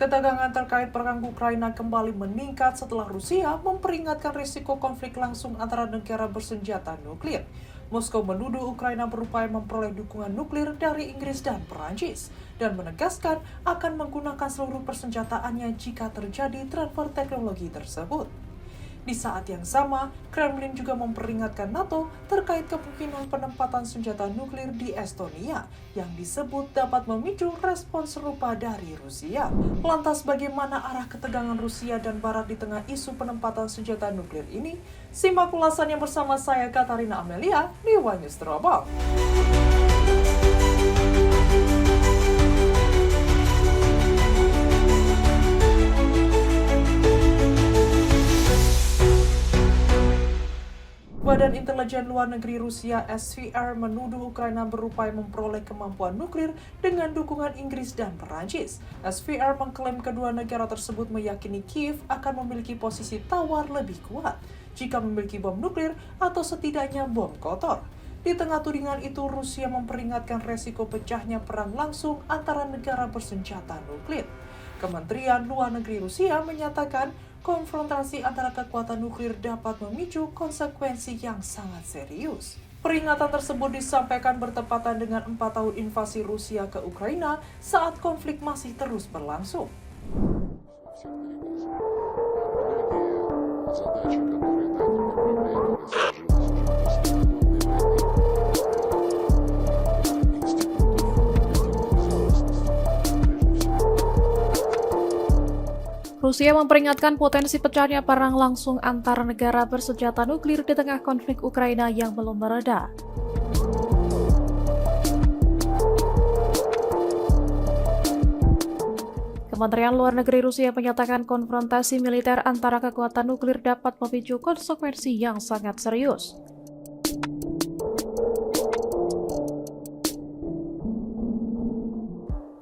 Ketegangan terkait perang Ukraina kembali meningkat setelah Rusia memperingatkan risiko konflik langsung antara negara bersenjata nuklir. Moskow menuduh Ukraina berupaya memperoleh dukungan nuklir dari Inggris dan Perancis dan menegaskan akan menggunakan seluruh persenjataannya jika terjadi transfer teknologi tersebut. Di saat yang sama, Kremlin juga memperingatkan NATO terkait kemungkinan penempatan senjata nuklir di Estonia yang disebut dapat memicu respon serupa dari Rusia. Lantas bagaimana arah ketegangan Rusia dan Barat di tengah isu penempatan senjata nuklir ini? Simak ulasannya bersama saya Katarina Amelia di One News Terobong. Badan Intelijen Luar Negeri Rusia SVR menuduh Ukraina berupaya memperoleh kemampuan nuklir dengan dukungan Inggris dan Perancis. SVR mengklaim kedua negara tersebut meyakini Kiev akan memiliki posisi tawar lebih kuat jika memiliki bom nuklir atau setidaknya bom kotor. Di tengah tudingan itu, Rusia memperingatkan resiko pecahnya perang langsung antara negara bersenjata nuklir. Kementerian Luar Negeri Rusia menyatakan konfrontasi antara kekuatan nuklir dapat memicu konsekuensi yang sangat serius. Peringatan tersebut disampaikan bertepatan dengan 4 tahun invasi Rusia ke Ukraina saat konflik masih terus berlangsung. Rusia memperingatkan potensi pecahnya perang langsung antara negara bersenjata nuklir di tengah konflik Ukraina yang belum mereda. Kementerian Luar Negeri Rusia menyatakan konfrontasi militer antara kekuatan nuklir dapat memicu konsekuensi yang sangat serius.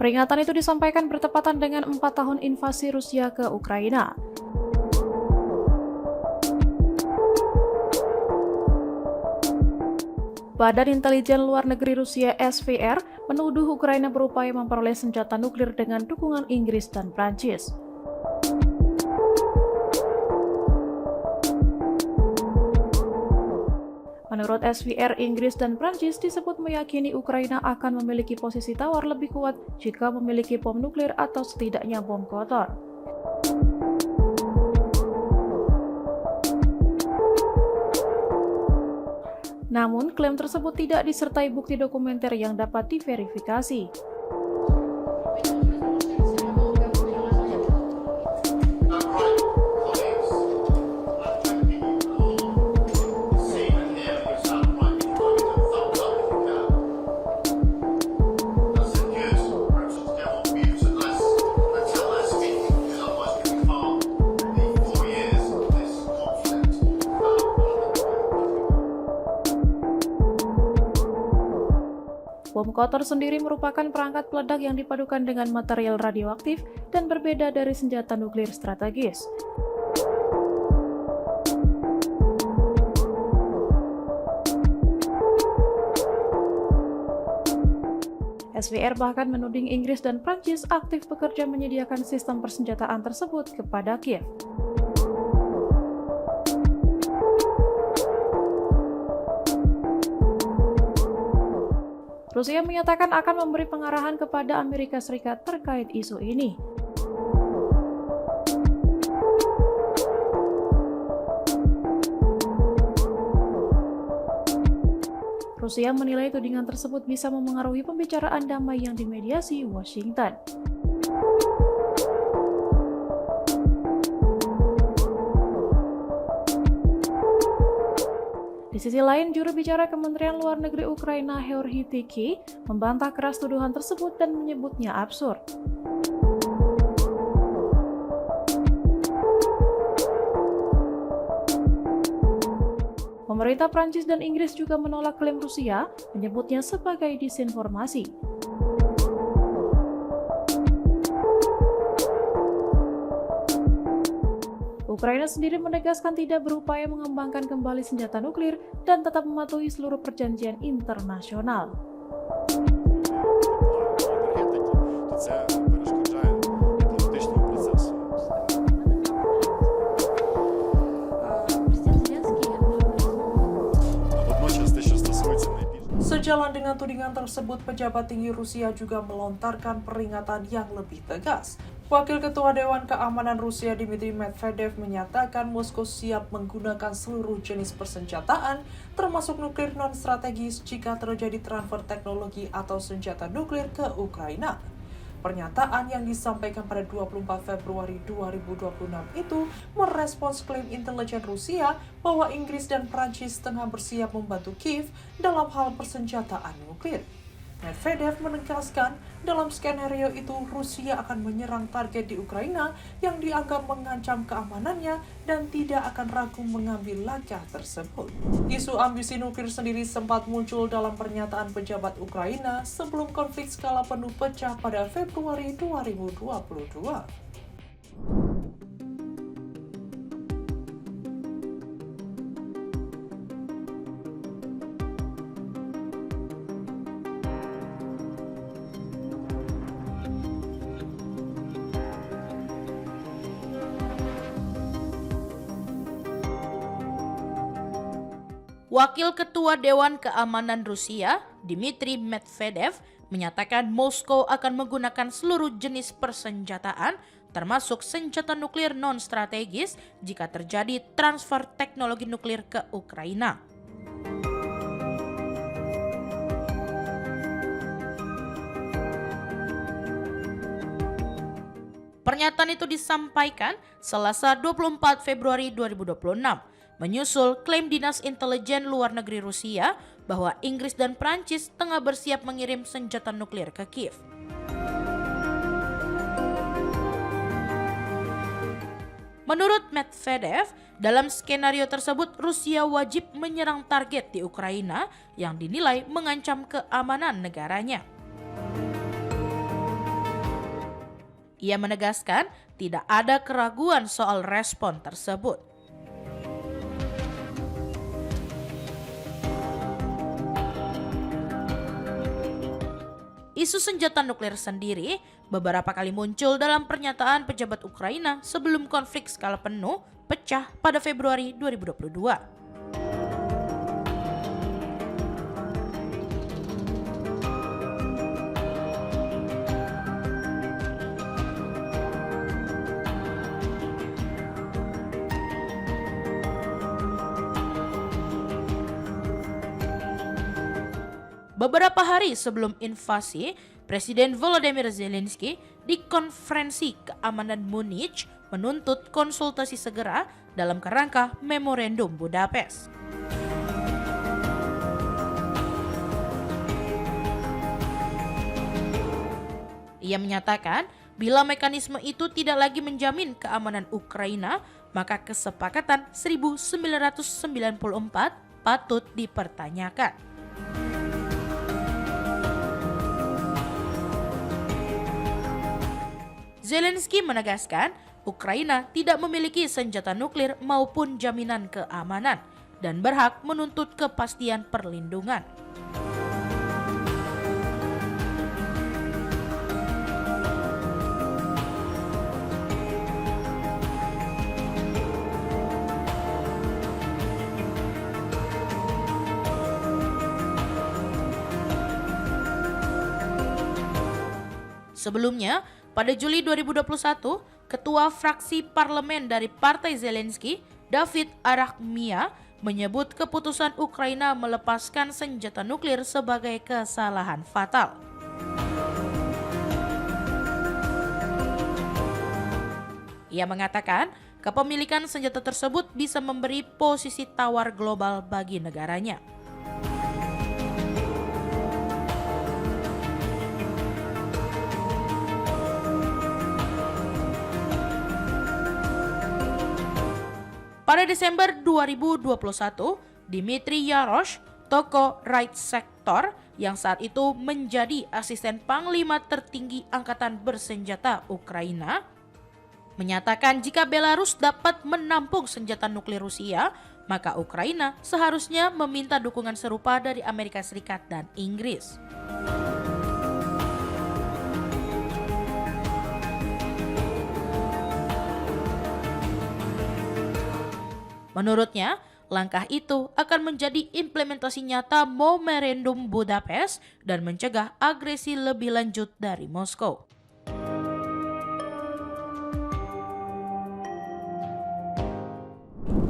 Peringatan itu disampaikan bertepatan dengan 4 tahun invasi Rusia ke Ukraina. Badan Intelijen Luar Negeri Rusia SVR menuduh Ukraina berupaya memperoleh senjata nuklir dengan dukungan Inggris dan Prancis. Menurut SVR, Inggris dan Prancis disebut meyakini Ukraina akan memiliki posisi tawar lebih kuat jika memiliki bom nuklir atau setidaknya bom kotor. Namun, klaim tersebut tidak disertai bukti dokumenter yang dapat diverifikasi. Bom kotor sendiri merupakan perangkat peledak yang dipadukan dengan material radioaktif dan berbeda dari senjata nuklir strategis. SVR bahkan menuding Inggris dan Prancis aktif bekerja menyediakan sistem persenjataan tersebut kepada Kiev. Rusia menyatakan akan memberi pengarahan kepada Amerika Serikat terkait isu ini. Rusia menilai tudingan tersebut bisa memengaruhi pembicaraan damai yang dimediasi Washington. Di sisi lain, juru bicara Kementerian Luar Negeri Ukraina Georgy Tykhy membantah keras tuduhan tersebut dan menyebutnya absurd. Pemerintah Prancis dan Inggris juga menolak klaim Rusia, menyebutnya sebagai disinformasi. Ukraina sendiri menegaskan tidak berupaya mengembangkan kembali senjata nuklir dan tetap mematuhi seluruh perjanjian internasional. Це перешкоджає дипломатичній Sejalan dengan tudingan tersebut, pejabat tinggi Rusia juga melontarkan peringatan yang lebih tegas. Wakil Ketua Dewan Keamanan Rusia Dmitry Medvedev menyatakan Moskow siap menggunakan seluruh jenis persenjataan, termasuk nuklir non-strategis jika terjadi transfer teknologi atau senjata nuklir ke Ukraina. Pernyataan yang disampaikan pada 24 Februari 2026 itu merespons klaim intelijen Rusia bahwa Inggris dan Prancis tengah bersiap membantu Kiev dalam hal persenjataan nuklir. Medvedev menegaskan dalam skenario itu Rusia akan menyerang target di Ukraina yang dianggap mengancam keamanannya dan tidak akan ragu mengambil langkah tersebut. Isu ambisi nuklir sendiri sempat muncul dalam pernyataan pejabat Ukraina sebelum konflik skala penuh pecah pada Februari 2022. Wakil Ketua Dewan Keamanan Rusia, Dmitry Medvedev, menyatakan Moskow akan menggunakan seluruh jenis persenjataan, termasuk senjata nuklir non-strategis, jika terjadi transfer teknologi nuklir ke Ukraina. Pernyataan itu disampaikan Selasa 24 Februari 2026. Menyusul klaim Dinas Intelijen Luar Negeri Rusia bahwa Inggris dan Prancis tengah bersiap mengirim senjata nuklir ke Kiev. Menurut Medvedev, dalam skenario tersebut Rusia wajib menyerang target di Ukraina yang dinilai mengancam keamanan negaranya. Ia menegaskan tidak ada keraguan soal respon tersebut. Isu senjata nuklir sendiri beberapa kali muncul dalam pernyataan pejabat Ukraina sebelum konflik skala penuh pecah pada Februari 2022. Beberapa hari sebelum invasi, Presiden Volodymyr Zelensky di konferensi keamanan Munich menuntut konsultasi segera dalam kerangka Memorandum Budapest. Ia menyatakan bila mekanisme itu tidak lagi menjamin keamanan Ukraina, maka kesepakatan 1994 patut dipertanyakan. Zelensky menegaskan Ukraina tidak memiliki senjata nuklir maupun jaminan keamanan dan berhak menuntut kepastian perlindungan. Sebelumnya, pada Juli 2021, Ketua Fraksi Parlemen dari Partai Zelensky, David Arakmia, menyebut keputusan Ukraina melepaskan senjata nuklir sebagai kesalahan fatal. Ia mengatakan, kepemilikan senjata tersebut bisa memberi posisi tawar global bagi negaranya. Pada Desember 2021, Dmitry Yarosh, tokoh right sector yang saat itu menjadi asisten panglima tertinggi angkatan bersenjata Ukraina, menyatakan jika Belarus dapat menampung senjata nuklir Rusia, maka Ukraina seharusnya meminta dukungan serupa dari Amerika Serikat dan Inggris. Menurutnya, langkah itu akan menjadi implementasi nyata Memorandum Budapest dan mencegah agresi lebih lanjut dari Moskow.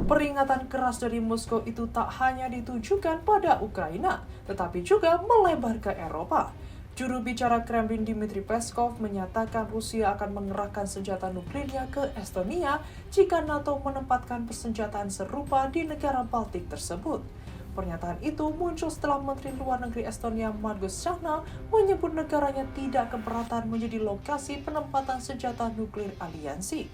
Peringatan keras dari Moskow itu tak hanya ditujukan pada Ukraina, tetapi juga melebar ke Eropa. Juru bicara Kremlin Dmitry Peskov menyatakan Rusia akan mengerahkan senjata nuklirnya ke Estonia jika NATO menempatkan persenjataan serupa di negara Baltik tersebut. Pernyataan itu muncul setelah Menteri Luar Negeri Estonia Margus Tsahkna menyebut negaranya tidak keberatan menjadi lokasi penempatan senjata nuklir aliansi.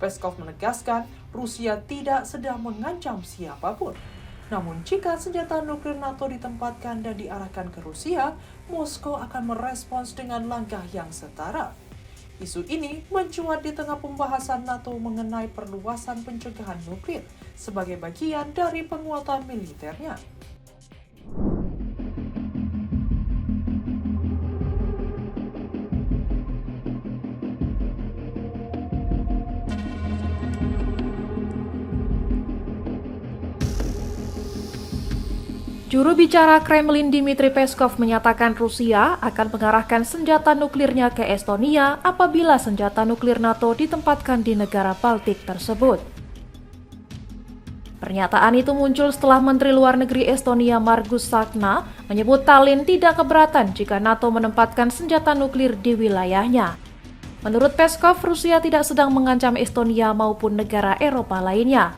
Peskov menegaskan Rusia tidak sedang mengancam siapapun. Namun jika senjata nuklir NATO ditempatkan dan diarahkan ke Rusia, Moskow akan merespons dengan langkah yang setara. Isu ini mencuat di tengah pembahasan NATO mengenai perluasan pencegahan nuklir sebagai bagian dari penguatan militernya. Juru bicara Kremlin Dmitry Peskov menyatakan Rusia akan mengarahkan senjata nuklirnya ke Estonia apabila senjata nuklir NATO ditempatkan di negara Baltik tersebut. Pernyataan itu muncul setelah Menteri Luar Negeri Estonia Margus Tsahkna menyebut Tallinn tidak keberatan jika NATO menempatkan senjata nuklir di wilayahnya. Menurut Peskov, Rusia tidak sedang mengancam Estonia maupun negara Eropa lainnya.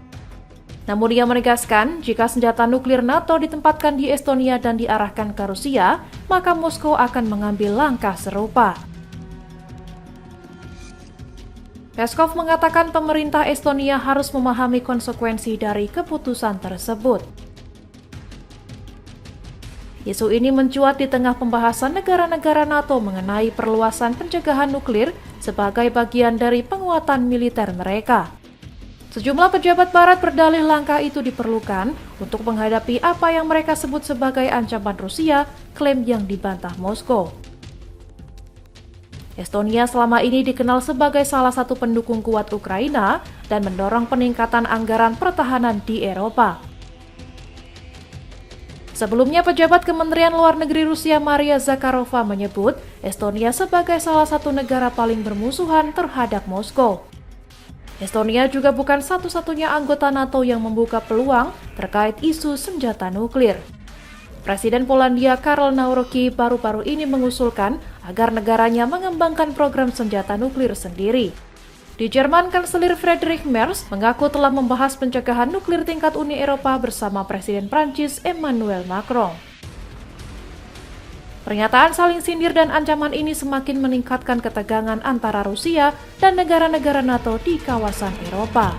Namun ia menegaskan, jika senjata nuklir NATO ditempatkan di Estonia dan diarahkan ke Rusia, maka Moskow akan mengambil langkah serupa. Peskov mengatakan pemerintah Estonia harus memahami konsekuensi dari keputusan tersebut. Isu ini mencuat di tengah pembahasan negara-negara NATO mengenai perluasan pencegahan nuklir sebagai bagian dari penguatan militer mereka. Sejumlah pejabat barat berdalih langkah itu diperlukan untuk menghadapi apa yang mereka sebut sebagai ancaman Rusia, klaim yang dibantah Moskow. Estonia selama ini dikenal sebagai salah satu pendukung kuat Ukraina dan mendorong peningkatan anggaran pertahanan di Eropa. Sebelumnya, pejabat Kementerian Luar Negeri Rusia Maria Zakharova menyebut Estonia sebagai salah satu negara paling bermusuhan terhadap Moskow. Estonia juga bukan satu-satunya anggota NATO yang membuka peluang terkait isu senjata nuklir. Presiden Polandia Karol Nawrocki baru-baru ini mengusulkan agar negaranya mengembangkan program senjata nuklir sendiri. Di Jerman, Kanselir Friedrich Merz mengaku telah membahas pencegahan nuklir tingkat Uni Eropa bersama Presiden Prancis Emmanuel Macron. Pernyataan saling sindir dan ancaman ini semakin meningkatkan ketegangan antara Rusia dan negara-negara NATO di kawasan Eropa.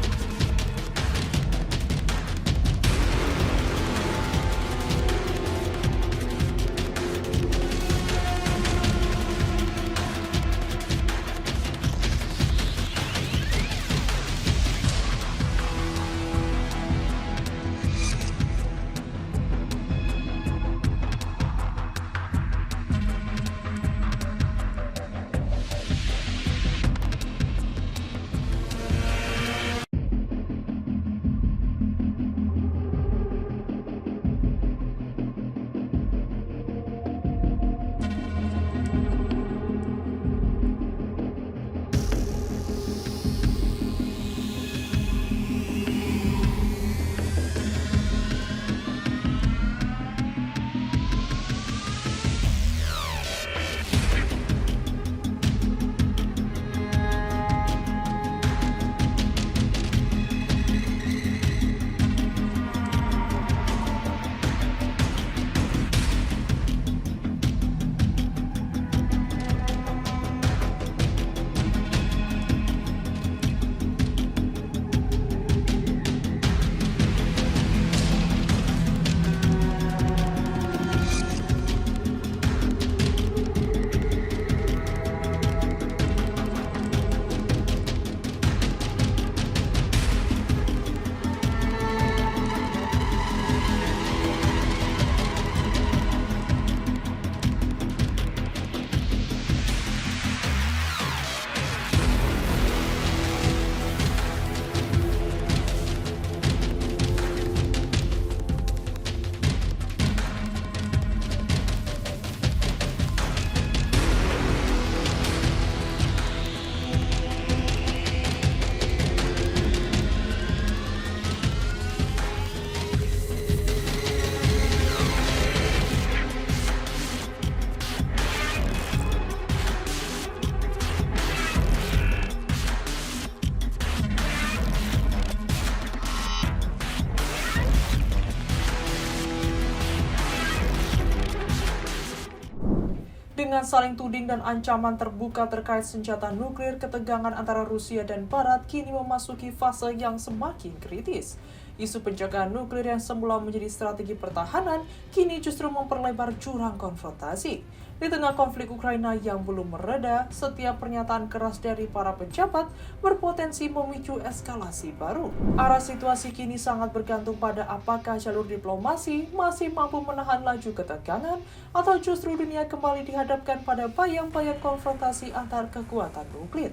Dengan saling tuding dan ancaman terbuka terkait senjata nuklir, ketegangan antara Rusia dan Barat kini memasuki fase yang semakin kritis. Isu penjagaan nuklir yang semula menjadi strategi pertahanan kini justru memperlebar jurang konfrontasi. Di tengah konflik Ukraina yang belum mereda, setiap pernyataan keras dari para pejabat berpotensi memicu eskalasi baru. Arah situasi kini sangat bergantung pada apakah jalur diplomasi masih mampu menahan laju ketegangan atau justru dunia kembali dihadapkan pada bayang-bayang konfrontasi antar kekuatan nuklir.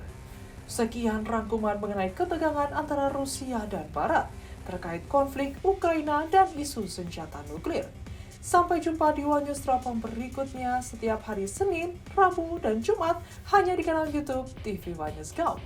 Sekian rangkuman mengenai ketegangan antara Rusia dan Barat terkait konflik Ukraina dan isu senjata nuklir. Sampai jumpa di One News Wrap-Up berikutnya setiap hari Senin, Rabu, dan Jumat hanya di kanal YouTube TV One News Go.